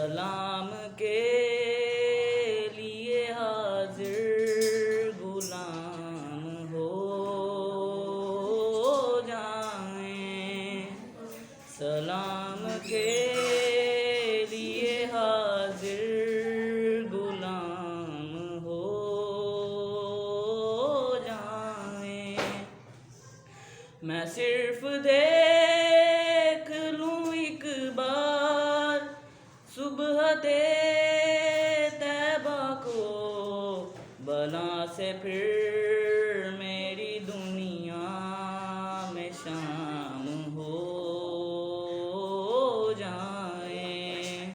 सलाम के लिए हाजिर गुलाम हो जाएं, सलाम के लिए हाजिर गुलाम हो जाएं। मैं सिर्फ देख लूं एक बार सुबह तैबा को, बला से फिर